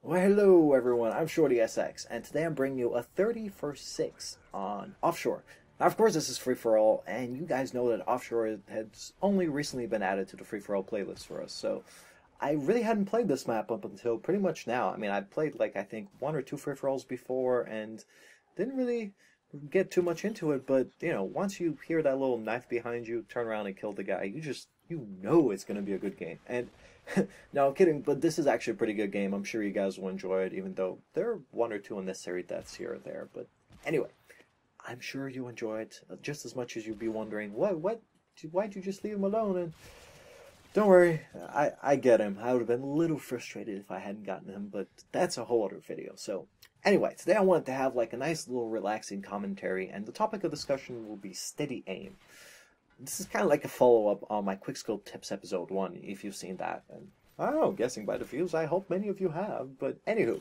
Well, hello everyone, I'm ShortySX, and today I'm bringing you a 30 for 6 on Offshore. Now, of course, this is free-for-all, and you guys know that Offshore has only recently been added to the free-for-all playlist for us, so I really hadn't played this map up until pretty much now. I mean, I've played, like, I think one or two free-for-alls before, and didn't really get too much into it, but, you know, once you hear that little knife behind you, turn around and kill the guy, you know it's going to be a good game. And no, I'm kidding, but this is actually a pretty good game. I'm sure you guys will enjoy it, even though there are one or two unnecessary deaths here or there. But anyway, I'm sure you enjoy it just as much as you'd be wondering, why'd you just leave him alone? And don't worry, I get him. I would have been a little frustrated if I hadn't gotten him, but that's a whole other video. So anyway, today I wanted to have like a nice little relaxing commentary, and the topic of discussion will be steady aim. This is kind of like a follow-up on my Quickscope Tips episode 1, if you've seen that. And I don't know, guessing by the views, I hope many of you have. But anywho,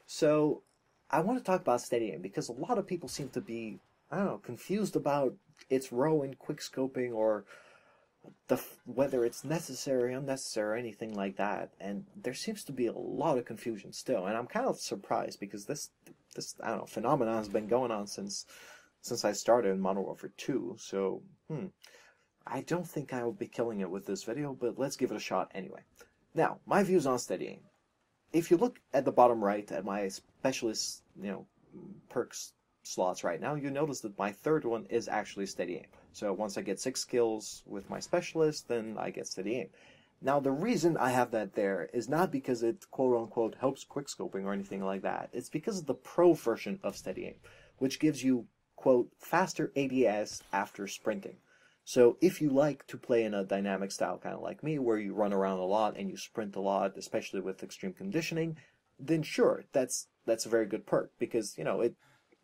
so I want to talk about steady aim because a lot of people seem to be, I don't know, confused about its role in quickscoping or whether it's necessary, unnecessary, or anything like that. And there seems to be a lot of confusion still. And I'm kind of surprised because this I don't know, phenomenon has been going on since I started in Modern Warfare 2. So, I don't think I will be killing it with this video, but let's give it a shot anyway. Now, my views on steady aim. If you look at the bottom right at my specialist, perks slots right now, you notice that my third one is actually steady aim. So once I get 6 kills with my specialist, then I get steady aim. Now, the reason I have that there is not because it quote-unquote helps quickscoping or anything like that. It's because of the pro version of steady aim, which gives you, quote, faster ADS after sprinting. So if you like to play in a dynamic style kind of like me, where you run around a lot and you sprint a lot, especially with extreme conditioning, then sure, that's a very good perk because,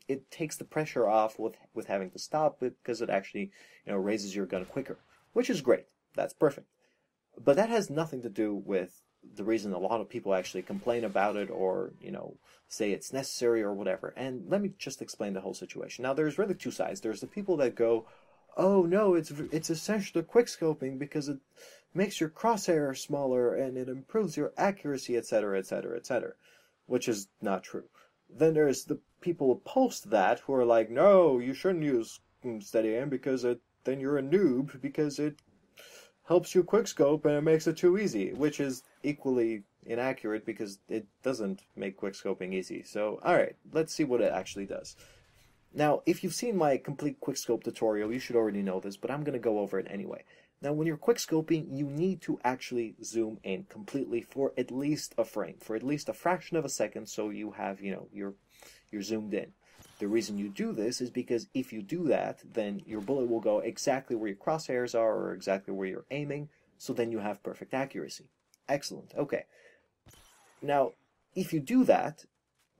it takes the pressure off with having to stop because it actually, raises your gun quicker, which is great. That's perfect. But that has nothing to do with the reason a lot of people actually complain about it or, say it's necessary or whatever. And let me just explain the whole situation. Now, there's really two sides. There's the people that go, oh no, it's essential to quickscoping because it makes your crosshair smaller and it improves your accuracy, etc., etc., etc., which is not true. Then there's the people opposed to that who are like, no, you shouldn't use steady aim because then you're a noob because it helps you quickscope and it makes it too easy, which is equally inaccurate because it doesn't make quickscoping easy. So, alright, let's see what it actually does. Now, if you've seen my complete quickscope tutorial, you should already know this, but I'm going to go over it anyway. Now, when you're quickscoping, you need to actually zoom in completely for at least a frame, for at least a fraction of a second, so you have, you're zoomed in. The reason you do this is because if you do that, then your bullet will go exactly where your crosshairs are or exactly where you're aiming, so then you have perfect accuracy. Excellent. Okay. Now, if you do that,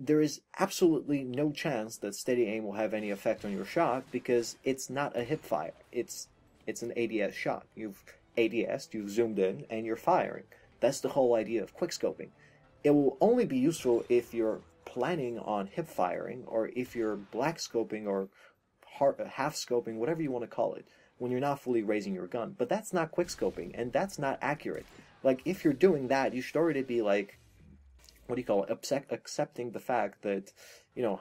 there is absolutely no chance that steady aim will have any effect on your shot because it's not a hipfire. It's an ADS shot. You've ADS'd, you've zoomed in, and you're firing. That's the whole idea of quickscoping. It will only be useful if you're planning on hip firing or if you're black scoping or half scoping, whatever you want to call it, when you're not fully raising your gun. But that's not quickscoping, and that's not accurate. Like, if you're doing that, you should already be like, what do you call it, accepting the fact that,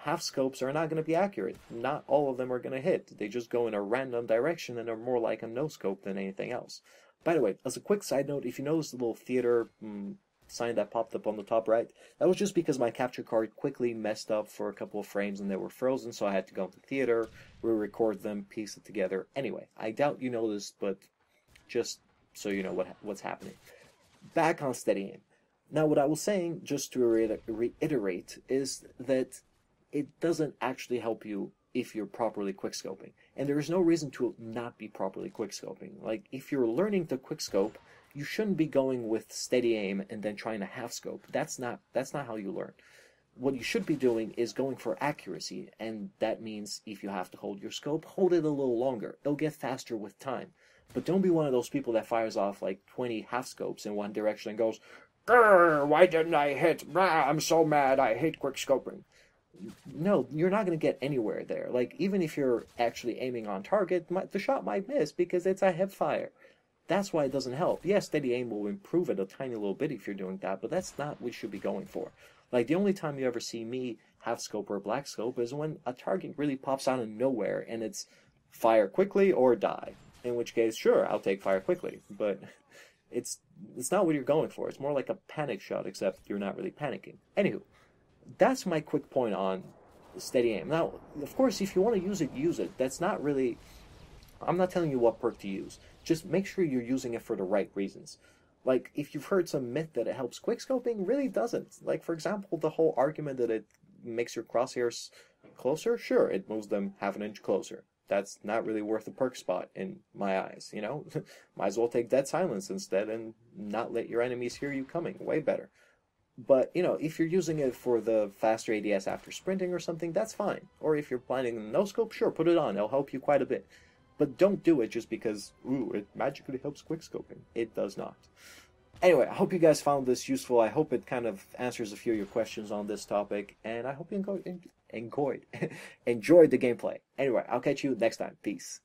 half scopes are not going to be accurate. Not all of them are going to hit. They just go in a random direction and are more like a no-scope than anything else. By the way, as a quick side note, if you notice the little theater sign that popped up on the top right, that was just because my capture card quickly messed up for a couple of frames and they were frozen, so I had to go into theater, re-record them, piece it together. Anyway, I doubt you know this, but just so you know what's happening. Back on steady aim. Now, what I was saying, just to reiterate, is that it doesn't actually help you if you're properly quickscoping. And there is no reason to not be properly quickscoping. Like, if you're learning to quickscope, you shouldn't be going with steady aim and then trying to half-scope. That's not how you learn. What you should be doing is going for accuracy, and that means if you have to hold your scope, hold it a little longer. It'll get faster with time. But don't be one of those people that fires off like 20 half-scopes in one direction and goes, "Grr, why didn't I hit? I'm so mad, I hate quickscoping." No, you're not going to get anywhere there. Like, even if you're actually aiming on target, the shot might miss because it's a hip fire. That's why it doesn't help. Yes, steady aim will improve it a tiny little bit if you're doing that, but that's not what you should be going for. Like, the only time you ever see me half scope or black scope is when a target really pops out of nowhere and it's fire quickly or die. In which case, sure, I'll take fire quickly, but it's not what you're going for. It's more like a panic shot, except you're not really panicking. Anywho, that's my quick point on steady aim. Now, of course, if you want to use it, use it. That's not really... I'm not telling you what perk to use. Just make sure you're using it for the right reasons. Like, if you've heard some myth that it helps quickscoping, really doesn't. Like, for example, the whole argument that it makes your crosshairs closer, sure, it moves them half an inch closer. That's not really worth a perk spot in my eyes, you know? Might as well take dead silence instead and not let your enemies hear you coming. Way better. But, you know, if you're using it for the faster ADS after sprinting or something, that's fine. Or if you're planning no scope, sure, put it on. It'll help you quite a bit. But don't do it just because, ooh, it magically helps quickscoping. It does not. Anyway, I hope you guys found this useful. I hope it kind of answers a few of your questions on this topic. And I hope you enjoyed the gameplay. Anyway, I'll catch you next time. Peace.